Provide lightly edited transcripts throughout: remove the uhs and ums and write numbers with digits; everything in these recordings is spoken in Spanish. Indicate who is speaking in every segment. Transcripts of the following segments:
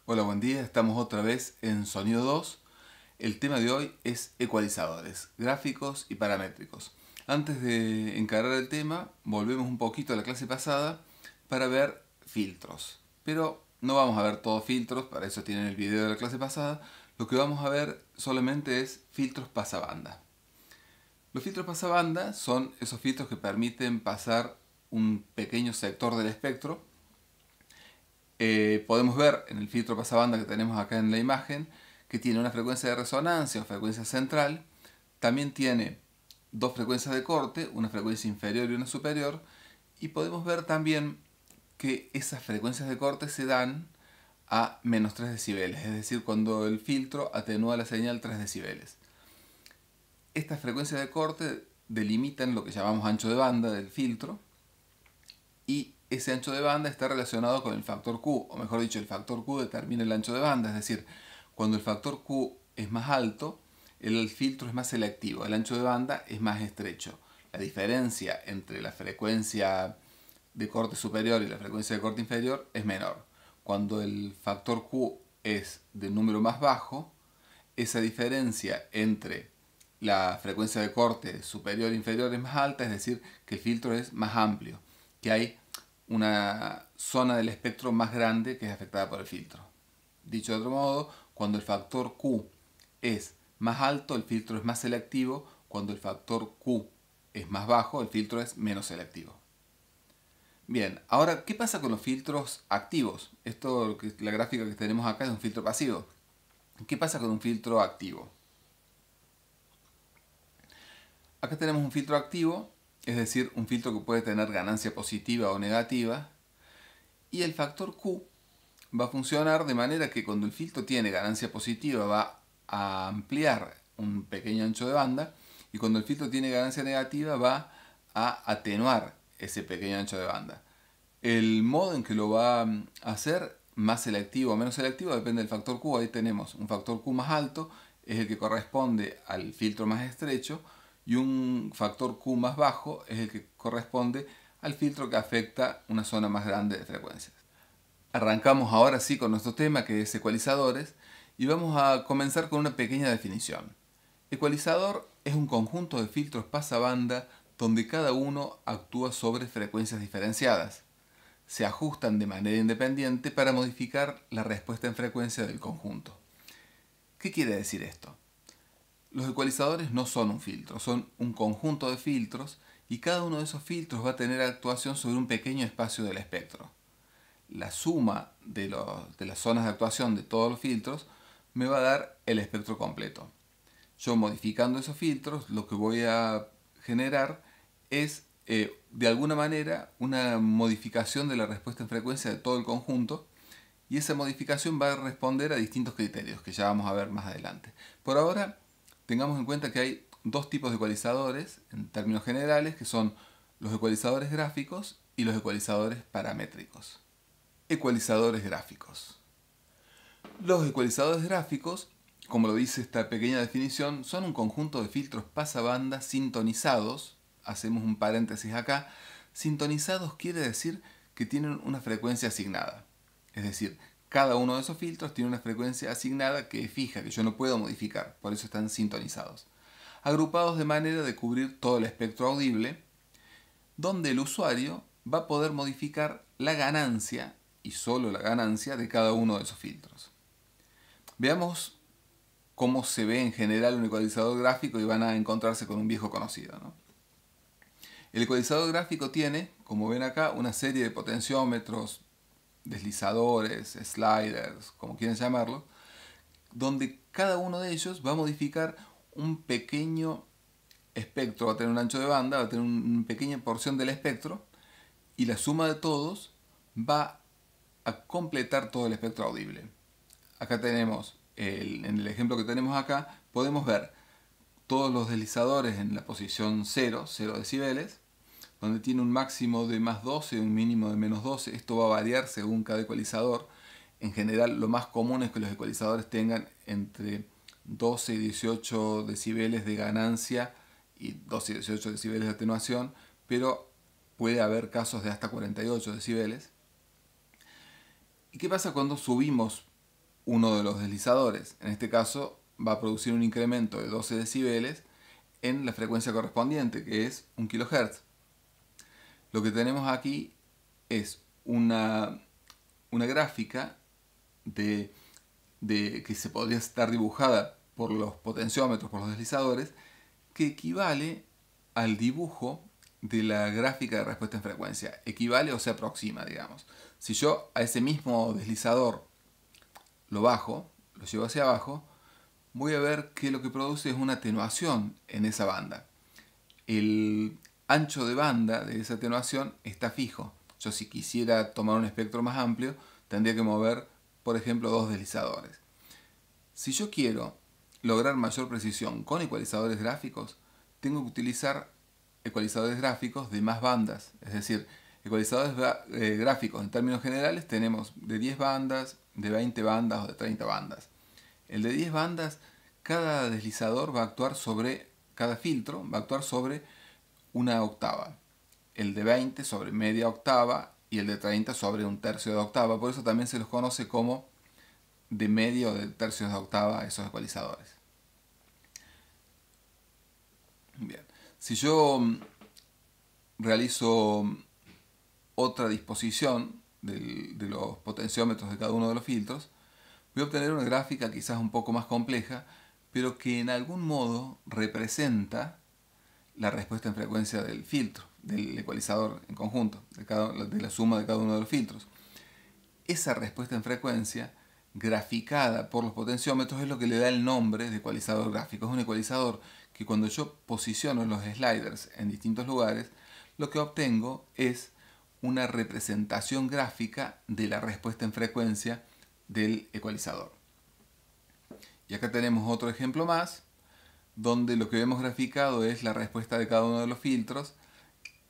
Speaker 1: Hola, buen día. Estamos otra vez en Sonido 2. El tema de hoy es ecualizadores, gráficos y paramétricos. Antes de encarar el tema, volvemos un poquito a la clase pasada para ver filtros. Pero no vamos a ver todos filtros, para eso tienen el video de la clase pasada. Lo que vamos a ver solamente es filtros pasabanda. Los filtros pasabanda son esos filtros que permiten pasar un pequeño sector del espectro. Podemos ver en el filtro pasabanda que tenemos acá en la imagen que tiene una frecuencia de resonancia o frecuencia central. También tiene dos frecuencias de corte, una frecuencia inferior y una superior. Y podemos ver también que esas frecuencias de corte se dan a menos 3 decibeles, es decir, cuando el filtro atenúa la señal 3 decibeles. Estas frecuencias de corte delimitan lo que llamamos ancho de banda del filtro, y ese ancho de banda está relacionado con el factor Q, o mejor dicho, el factor Q determina el ancho de banda, es decir, cuando el factor Q es más alto, el filtro es más selectivo, el ancho de banda es más estrecho. La diferencia entre la frecuencia de corte superior y la frecuencia de corte inferior es menor. Cuando el factor Q es de número más bajo, esa diferencia entre la frecuencia de corte superior e inferior es más alta, es decir, que el filtro es más amplio, que hay una zona del espectro más grande que es afectada por el filtro. Dicho de otro modo, cuando el factor Q es más alto, el filtro es más selectivo. Cuando el factor Q es más bajo, el filtro es menos selectivo. Bien, ahora, ¿qué pasa con los filtros activos? La gráfica que tenemos acá es un filtro pasivo. ¿Qué pasa con un filtro activo? Acá tenemos un filtro activo, es decir, un filtro que puede tener ganancia positiva o negativa, y el factor Q va a funcionar de manera que cuando el filtro tiene ganancia positiva va a ampliar un pequeño ancho de banda, y cuando el filtro tiene ganancia negativa va a atenuar ese pequeño ancho de banda. El modo en que lo va a hacer, más selectivo o menos selectivo, depende del factor Q. Ahí tenemos un factor Q más alto, es el que corresponde al filtro más estrecho, y un factor Q más bajo es el que corresponde al filtro que afecta una zona más grande de frecuencias. Arrancamos ahora sí con nuestro tema, que es ecualizadores, y vamos a comenzar con una pequeña definición. Ecualizador es un conjunto de filtros pasabanda donde cada uno actúa sobre frecuencias diferenciadas. Se ajustan de manera independiente para modificar la respuesta en frecuencia del conjunto. ¿Qué quiere decir esto? Los ecualizadores no son un filtro, son un conjunto de filtros, y cada uno de esos filtros va a tener actuación sobre un pequeño espacio del espectro. La suma de las zonas de actuación de todos los filtros me va a dar el espectro completo. Yo, modificando esos filtros, lo que voy a generar es de alguna manera una modificación de la respuesta en frecuencia de todo el conjunto, y esa modificación va a responder a distintos criterios que ya vamos a ver más adelante. Por ahora, tengamos en cuenta que hay dos tipos de ecualizadores en términos generales, que son los ecualizadores gráficos y los ecualizadores paramétricos. Ecualizadores gráficos. Los ecualizadores gráficos, como lo dice esta pequeña definición, son un conjunto de filtros pasabanda sintonizados. Hacemos un paréntesis acá. Sintonizados quiere decir que tienen una frecuencia asignada. Es decir, cada uno de esos filtros tiene una frecuencia asignada que es fija, que yo no puedo modificar. Por eso están sintonizados. Agrupados de manera de cubrir todo el espectro audible, donde el usuario va a poder modificar la ganancia, y solo la ganancia, de cada uno de esos filtros. Veamos cómo se ve en general un ecualizador gráfico, y van a encontrarse con un viejo conocido, ¿no? El ecualizador gráfico tiene, como ven acá, una serie de potenciómetros, deslizadores, sliders, como quieran llamarlo, donde cada uno de ellos va a modificar un pequeño espectro, va a tener un ancho de banda, va a tener una pequeña porción del espectro, y la suma de todos va a completar todo el espectro audible. Acá tenemos, en el ejemplo que tenemos acá, podemos ver todos los deslizadores en la posición 0 decibeles, donde tiene un máximo de más 12 y un mínimo de menos 12. Esto va a variar según cada ecualizador. En general, lo más común es que los ecualizadores tengan entre 12 y 18 decibeles de ganancia y 12 y 18 decibeles de atenuación, pero puede haber casos de hasta 48 decibeles. ¿Y qué pasa cuando subimos uno de los deslizadores, en este caso, va a producir un incremento de 12 decibeles en la frecuencia correspondiente, que es 1 kHz. Lo que tenemos aquí es una gráfica que se podría estar dibujada por los potenciómetros, por los deslizadores, que equivale al dibujo de la gráfica de respuesta en frecuencia. Equivale o se aproxima, digamos. Si yo a ese mismo deslizador lo bajo, lo llevo hacia abajo, voy a ver que lo que produce es una atenuación en esa banda. El ancho de banda de esa atenuación está fijo. Yo, si quisiera tomar un espectro más amplio, tendría que mover, por ejemplo, 2 deslizadores. Si yo quiero lograr mayor precisión con ecualizadores gráficos, tengo que utilizar ecualizadores gráficos de más bandas. Es decir, ecualizadores gráficos en términos generales tenemos de 10 bandas, de 20 bandas o de 30 bandas. El de 10 bandas, cada deslizador va a actuar sobre, cada filtro va a actuar sobre una octava. El de 20 sobre media octava y el de 30 sobre un tercio de octava. Por eso también se los conoce como de medio o de tercios de octava esos ecualizadores. Bien. Si yo realizo otra disposición de los potenciómetros de cada uno de los filtros, voy a obtener una gráfica quizás un poco más compleja, pero que en algún modo representa la respuesta en frecuencia del filtro, del ecualizador en conjunto, de la suma de cada uno de los filtros. Esa respuesta en frecuencia, graficada por los potenciómetros, es lo que le da el nombre de ecualizador gráfico. Es un ecualizador que, cuando yo posiciono los sliders en distintos lugares, lo que obtengo es una representación gráfica de la respuesta en frecuencia del ecualizador. Y acá tenemos otro ejemplo más, donde lo que vemos graficado es la respuesta de cada uno de los filtros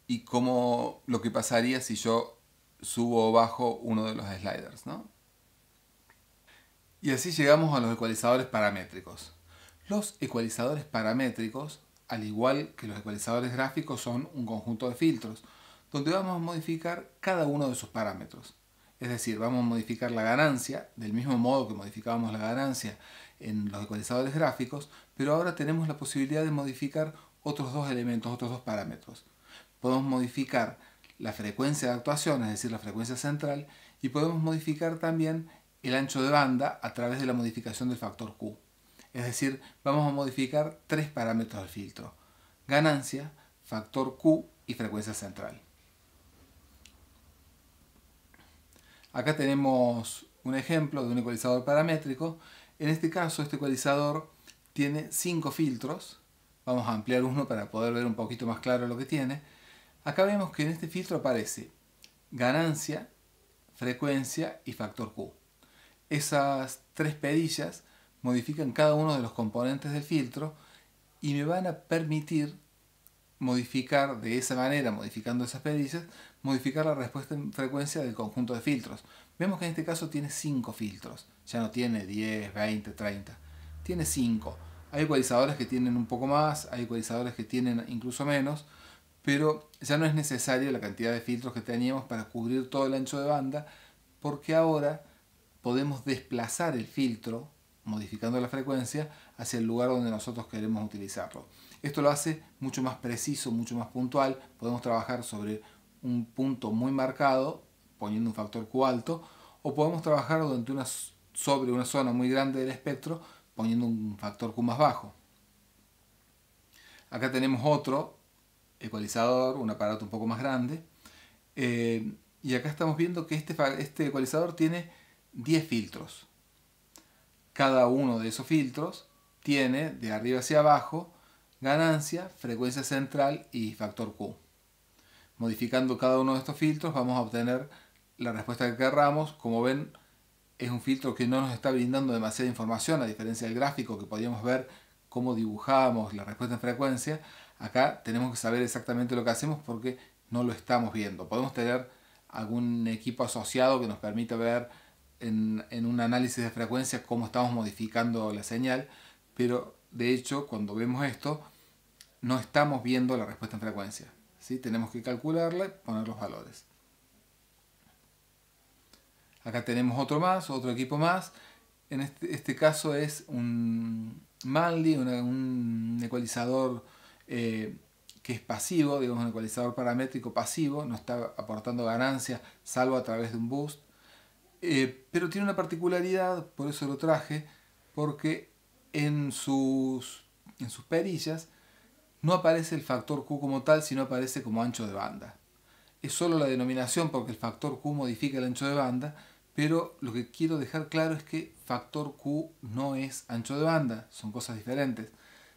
Speaker 1: y cómo lo que pasaría si yo subo o bajo uno de los sliders, ¿no? Y así llegamos a los ecualizadores paramétricos. Los ecualizadores paramétricos, al igual que los ecualizadores gráficos, son un conjunto de filtros donde vamos a modificar cada uno de sus parámetros. Es decir, vamos a modificar la ganancia del mismo modo que modificábamos la ganancia en los ecualizadores gráficos, pero ahora tenemos la posibilidad de modificar otros dos elementos, otros dos parámetros. Podemos modificar la frecuencia de actuación, es decir, la frecuencia central, y podemos modificar también el ancho de banda a través de la modificación del factor Q. Es decir, vamos a modificar 3 parámetros del filtro: ganancia, factor Q y frecuencia central. Acá tenemos un ejemplo de un ecualizador paramétrico. En este caso, este ecualizador tiene 5 filtros. Vamos a ampliar uno para poder ver un poquito más claro lo que tiene. Acá vemos que en este filtro aparece ganancia, frecuencia y factor Q. Esas 3 perillas modifican cada uno de los componentes del filtro y me van a permitir modificar de esa manera, modificando esas perillas, modificar la respuesta en frecuencia del conjunto de filtros. Vemos que en este caso tiene 5 filtros, ya no tiene 10, 20, 30, tiene 5. Hay ecualizadores que tienen un poco más, hay ecualizadores que tienen incluso menos, pero ya no es necesaria la cantidad de filtros que teníamos para cubrir todo el ancho de banda, porque ahora podemos desplazar el filtro, modificando la frecuencia, hacia el lugar donde nosotros queremos utilizarlo. Esto lo hace mucho más preciso, mucho más puntual. Podemos trabajar sobre un punto muy marcado, poniendo un factor Q alto, o podemos trabajar sobre una zona muy grande del espectro, poniendo un factor Q más bajo. Acá tenemos otro ecualizador, un aparato un poco más grande, y acá estamos viendo que este ecualizador tiene 10 filtros. Cada uno de esos filtros tiene, de arriba hacia abajo, ganancia, frecuencia central y factor Q. Modificando cada uno de estos filtros vamos a obtener la respuesta que querramos. Como ven, es un filtro que no nos está brindando demasiada información, a diferencia del gráfico, que podíamos ver cómo dibujamos la respuesta en frecuencia. Acá tenemos que saber exactamente lo que hacemos porque no lo estamos viendo. Podemos tener algún equipo asociado que nos permita ver en un análisis de frecuencia cómo estamos modificando la señal, pero de hecho, cuando vemos esto, no estamos viendo la respuesta en frecuencia, ¿sí? Tenemos que calcularla y poner los valores. Acá tenemos otro equipo más. en este caso es un Manley, un ecualizador que es pasivo, digamos un ecualizador paramétrico pasivo, no está aportando ganancias salvo a través de un boost. Pero tiene una particularidad, por eso lo traje, porque en sus perillas no aparece el factor Q como tal, sino aparece como ancho de banda. Es solo la denominación porque el factor Q modifica el ancho de banda, pero lo que quiero dejar claro es que factor Q no es ancho de banda, son cosas diferentes.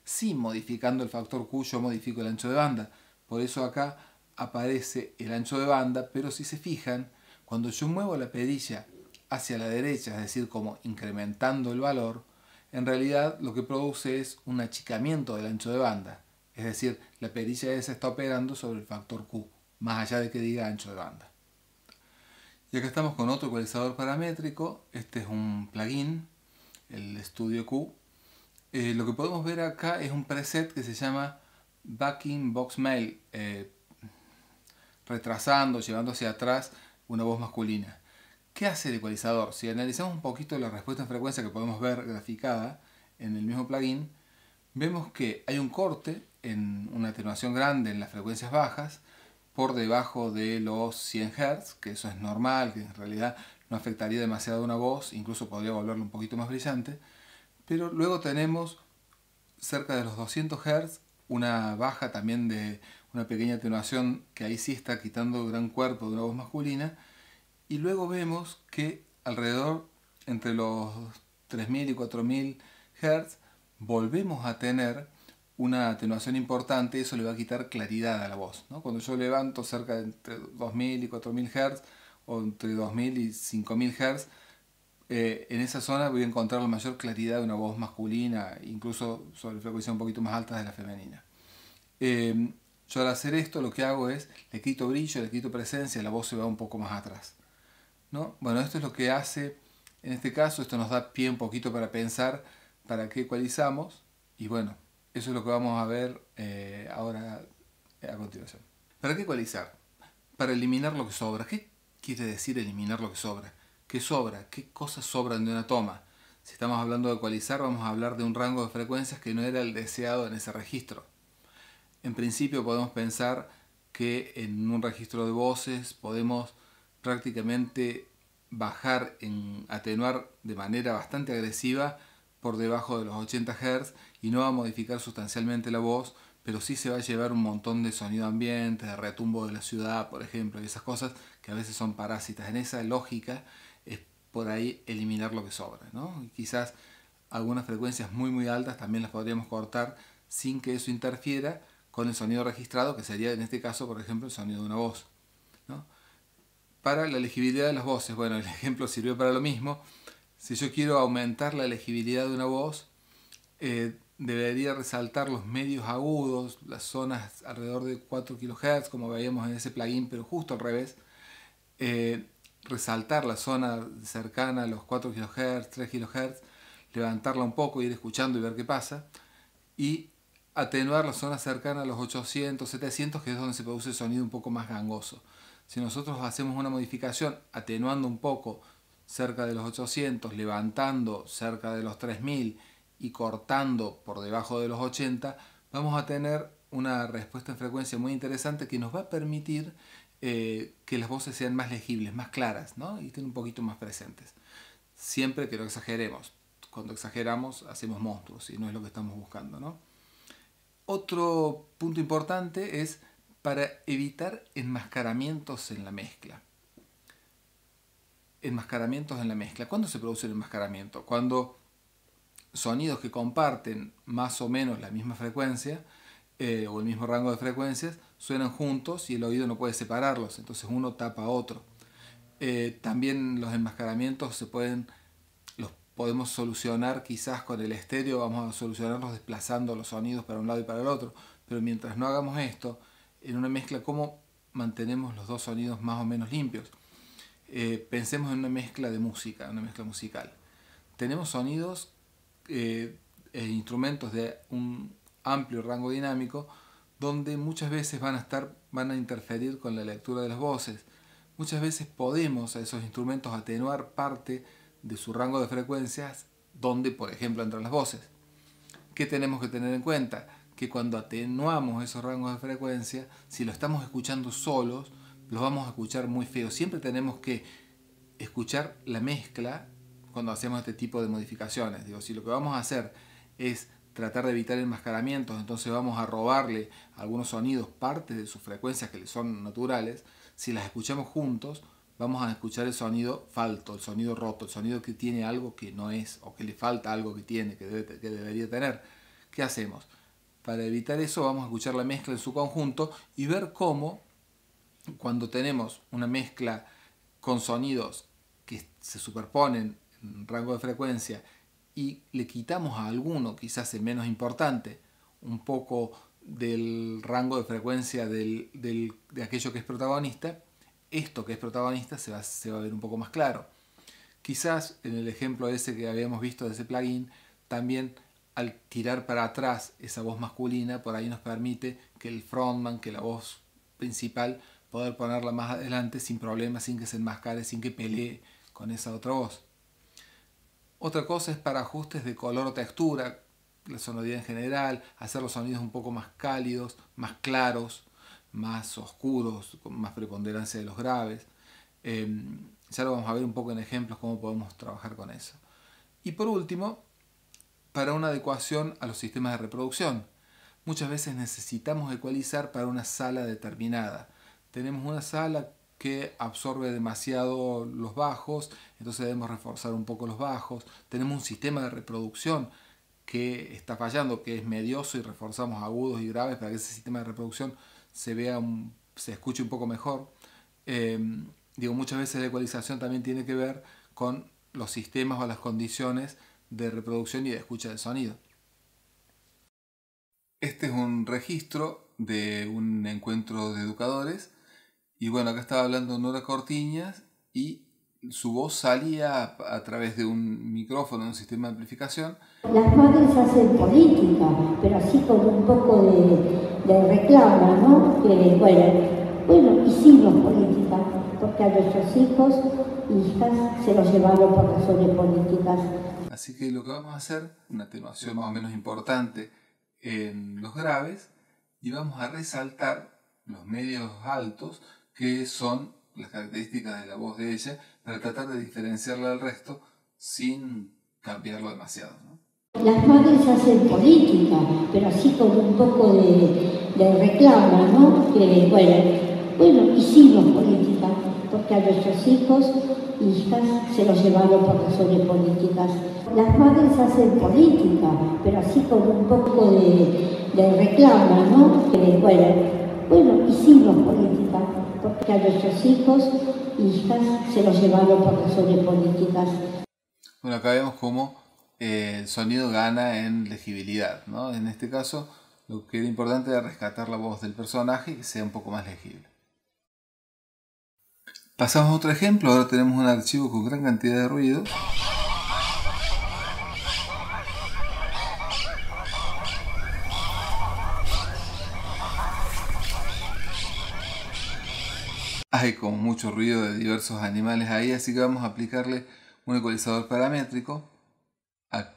Speaker 1: Sí, modificando el factor Q yo modifico el ancho de banda, por eso acá aparece el ancho de banda, pero si se fijan, cuando yo muevo la perilla hacia la derecha, es decir, como incrementando el valor, en realidad lo que produce es un achicamiento del ancho de banda. Es decir, la perilla esa está operando sobre el factor Q, más allá de que diga ancho de banda. Y acá estamos con otro ecualizador paramétrico. Este es un plugin, el Studio Q. Lo que podemos ver acá es un preset que se llama Backing Box Male, retrasando, llevando hacia atrás una voz masculina. ¿Qué hace el ecualizador? Si analizamos un poquito la respuesta en frecuencia que podemos ver graficada en el mismo plugin, vemos que hay un corte en una atenuación grande en las frecuencias bajas por debajo de los 100 Hz, que eso es normal, que en realidad no afectaría demasiado una voz, incluso podría volverlo un poquito más brillante, pero luego tenemos cerca de los 200 Hz una baja también de una pequeña atenuación que ahí sí está quitando el gran cuerpo de una voz masculina, y luego vemos que alrededor entre los 3000 y 4000 Hz volvemos a tener una atenuación importante. Eso le va a quitar claridad a la voz, ¿no? Cuando yo levanto cerca de entre 2000 y 4000 Hz o entre 2000 y 5000 Hz, en esa zona voy a encontrar la mayor claridad de una voz masculina, incluso sobre frecuencias un poquito más altas de la femenina. Yo al hacer esto lo que hago es le quito brillo, le quito presencia, la voz se va un poco más atrás, ¿no? Bueno, esto es lo que hace en este caso. Esto nos da pie un poquito para pensar para qué ecualizamos, y bueno, eso es lo que vamos a ver ahora a continuación. ¿Para qué ecualizar? Para eliminar lo que sobra. ¿Qué quiere decir eliminar lo que sobra? ¿Qué sobra? ¿Qué cosas sobran de una toma? Si estamos hablando de ecualizar, vamos a hablar de un rango de frecuencias que no era el deseado en ese registro. En principio podemos pensar que en un registro de voces podemos prácticamente bajar, atenuar de manera bastante agresiva por debajo de los 80 Hz y no va a modificar sustancialmente la voz, pero sí se va a llevar un montón de sonido ambiente, de retumbo de la ciudad, por ejemplo, y esas cosas que a veces son parásitas. En esa lógica es por ahí eliminar lo que sobra, ¿no? Y quizás algunas frecuencias muy altas también las podríamos cortar sin que eso interfiera con el sonido registrado, que sería en este caso, por ejemplo, el sonido de una voz, ¿no? Para la legibilidad de las voces, bueno, el ejemplo sirvió para lo mismo. Si yo quiero aumentar la legibilidad de una voz, debería resaltar los medios agudos, las zonas alrededor de 4 kHz, como veíamos en ese plugin, pero justo al revés. Resaltar la zona cercana a los 4 kHz, 3 kHz, levantarla un poco, ir escuchando y ver qué pasa, y atenuar la zona cercana a los 800, 700, que es donde se produce el sonido un poco más gangoso. Si nosotros hacemos una modificación atenuando un poco cerca de los 800, levantando cerca de los 3000 y cortando por debajo de los 80, vamos a tener una respuesta en frecuencia muy interesante que nos va a permitir que las voces sean más legibles, más claras, ¿no? Y estén un poquito más presentes. Siempre que no exageremos. Cuando exageramos hacemos monstruos y no es lo que estamos buscando, ¿no? Otro punto importante es para evitar enmascaramientos en la mezcla. Enmascaramientos en la mezcla. ¿Cuándo se produce el enmascaramiento? Cuando sonidos que comparten más o menos la misma frecuencia o el mismo rango de frecuencias suenan juntos y el oído no puede separarlos, entonces uno tapa a otro. También los enmascaramientos los podemos solucionar quizás con el estéreo, vamos a solucionarlos desplazando los sonidos para un lado y para el otro, pero mientras no hagamos esto, en una mezcla, ¿cómo mantenemos los dos sonidos más o menos limpios? Pensemos en una mezcla de música, una mezcla musical. Tenemos sonidos e instrumentos de un amplio rango dinámico donde muchas veces van a interferir con la lectura de las voces. Muchas veces podemos a esos instrumentos atenuar parte de su rango de frecuencias donde, por ejemplo, entran las voces. ¿Qué tenemos que tener en cuenta? Que cuando atenuamos esos rangos de frecuencia, si lo estamos escuchando solos, los vamos a escuchar muy feos. Siempre tenemos que escuchar la mezcla cuando hacemos este tipo de modificaciones. Digo, si lo que vamos a hacer es tratar de evitar enmascaramientos, entonces vamos a robarle algunos sonidos, partes de sus frecuencias que le son naturales. Si las escuchamos juntos, vamos a escuchar el sonido falto, el sonido roto, el sonido que tiene algo que no es, o que le falta algo que tiene, que debería tener. ¿Qué hacemos? Para evitar eso vamos a escuchar la mezcla en su conjunto y ver cómo cuando tenemos una mezcla con sonidos que se superponen en rango de frecuencia y le quitamos a alguno, quizás el menos importante, un poco del rango de frecuencia de aquello que es protagonista, esto que es protagonista se va a ver un poco más claro. Quizás en el ejemplo ese que habíamos visto de ese plugin, también al tirar para atrás esa voz masculina, por ahí nos permite que el frontman, que la voz principal, poder ponerla más adelante sin problemas, sin que se enmascare, sin que pelee con esa otra voz. Otra cosa es para ajustes de color o textura, la sonoridad en general, hacer los sonidos un poco más cálidos, más claros, más oscuros, con más preponderancia de los graves. Ya lo vamos a ver un poco en ejemplos cómo podemos trabajar con eso. Y por último, para una adecuación a los sistemas de reproducción. Muchas veces necesitamos ecualizar para una sala determinada. Tenemos una sala que absorbe demasiado los bajos, entonces debemos reforzar un poco los bajos. Tenemos un sistema de reproducción que está fallando, que es medioso, y reforzamos agudos y graves para que ese sistema de reproducción se escuche un poco mejor. Muchas veces la ecualización también tiene que ver con los sistemas o las condiciones de reproducción y de escucha del sonido. Este es un registro de un encuentro de educadores. Y bueno, acá estaba hablando Nora Cortiñas y su voz salía a través de un micrófono, un sistema de amplificación.
Speaker 2: Las madres hacen política, pero así con un poco de reclamo, ¿no? Que bueno, hicimos política, porque a nuestros hijos e hijas se los llevaron por razones políticas.
Speaker 1: Así que lo que vamos a hacer, una atenuación más o menos importante en los graves, y vamos a resaltar los medios altos, que son las características de la voz de ella, para tratar de diferenciarla del resto sin cambiarlo demasiado, ¿no?
Speaker 2: Las madres hacen política, pero así con un poco de reclamo, ¿no? Que bueno, hicimos política, porque a nuestros hijos e hijas se los llevaron por razones políticas. Las madres hacen política, pero así con un poco de reclamo, ¿no? Que bueno, hicimos política, porque a nuestros hijos e hijas se los llevaron por razones políticas.
Speaker 1: Bueno, acá vemos cómo el sonido gana en legibilidad, ¿no? En este caso, lo que era importante era rescatar la voz del personaje y que sea un poco más legible. Pasamos a otro ejemplo. Ahora tenemos un archivo con gran cantidad de ruido. Hay como mucho ruido de diversos animales ahí, así que vamos a aplicarle un ecualizador paramétrico.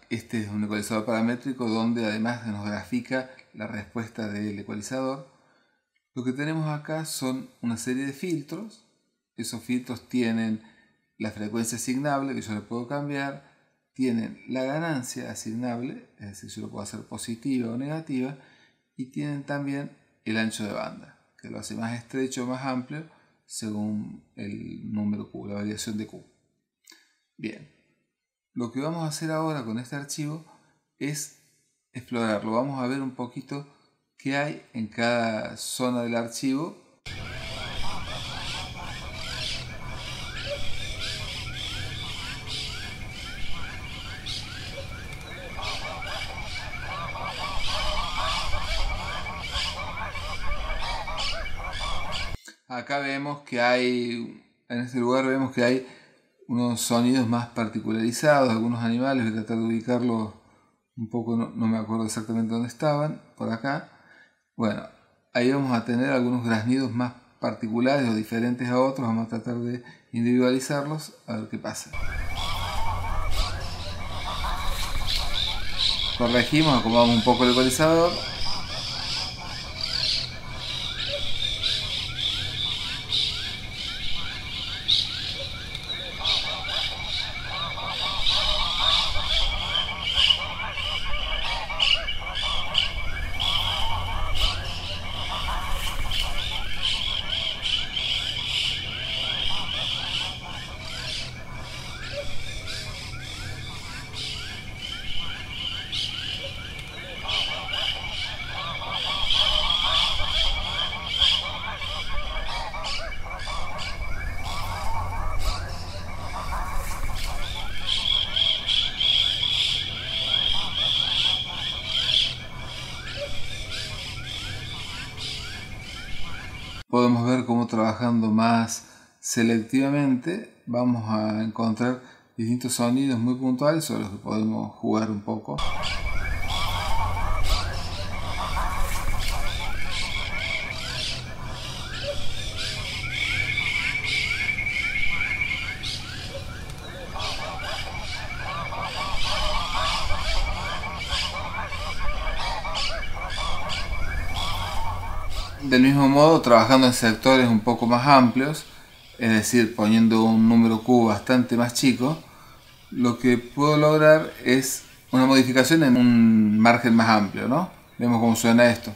Speaker 1: Este es un ecualizador paramétrico donde además nos grafica la respuesta del ecualizador. Lo que tenemos acá son una serie de filtros. Esos filtros tienen la frecuencia asignable, que yo le puedo cambiar, tienen la ganancia asignable, es decir, yo lo puedo hacer positiva o negativa, y tienen también el ancho de banda, que lo hace más estrecho o más amplio según el número Q, la variación de Q. Bien, lo que vamos a hacer ahora con este archivo es explorarlo. Vamos a ver un poquito qué hay en cada zona del archivo. Acá vemos que hay, en este lugar vemos que hay unos sonidos más particularizados, algunos animales. Voy a tratar de ubicarlos un poco, no me acuerdo exactamente dónde estaban, por acá. Bueno, ahí vamos a tener algunos graznidos más particulares o diferentes a otros. Vamos a tratar de individualizarlos, a ver qué pasa. Corregimos, acomodamos un poco el ecualizador. Podemos ver cómo trabajando más selectivamente vamos a encontrar distintos sonidos muy puntuales sobre los que podemos jugar un poco. Del mismo modo, trabajando en sectores un poco más amplios, es decir, poniendo un número Q bastante más chico, lo que puedo lograr es una modificación en un margen más amplio, ¿no? Vemos cómo suena esto.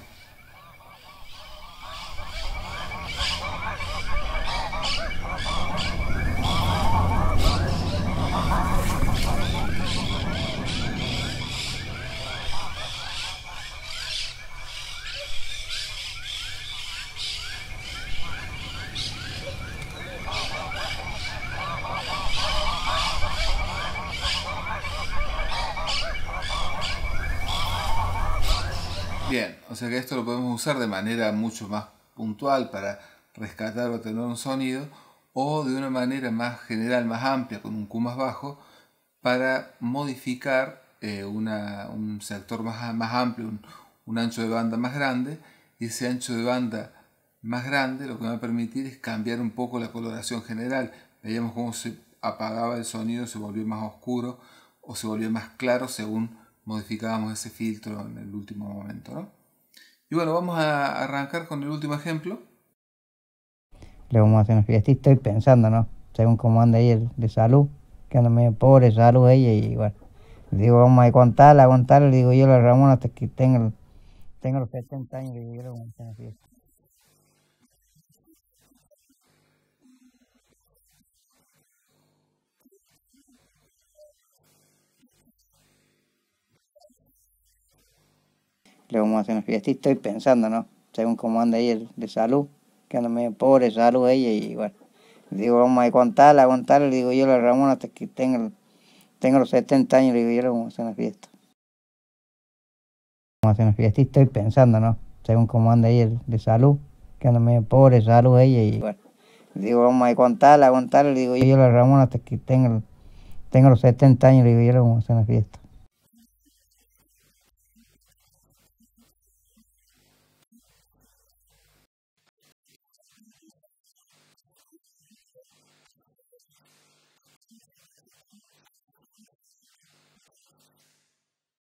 Speaker 1: Bien, o sea que esto lo podemos usar de manera mucho más puntual para rescatar o tener un sonido, o de una manera más general, más amplia, con un Q más bajo, para modificar un sector más amplio, un ancho de banda más grande, y ese ancho de banda más grande lo que me va a permitir es cambiar un poco la coloración general. Veíamos cómo se apagaba el sonido, se volvió más oscuro o se volvió más claro según modificábamos ese filtro en el último momento, ¿no? Y bueno, vamos a arrancar con el último ejemplo.
Speaker 3: Le vamos a hacer una fiesta y estoy pensando, ¿no? Según cómo anda ahí el de salud, que anda medio pobre, salud ella, y bueno, digo, vamos a contarla, le digo yo a la Ramona hasta que tenga los 70 años, le digo yo, le vamos a hacer una fiesta. Le vamos a hacer una fiesta y estoy pensando, ¿no? Según cómo anda ahí el de salud, que anda medio pobre, salud ella, y bueno, digo, vamos a contarla, le digo yo a la Ramona hasta que tenga los 70 años, le digo yo, le vamos a hacer una fiesta. Vamos a hacer una fiesta y estoy pensando, ¿no? Según cómo anda ahí el de salud, que anda medio pobre, salud ella, y bueno, digo, vamos a contarla, le digo yo a la Ramona hasta que tenga los 70 años, le digo yo, le vamos a hacer una fiesta.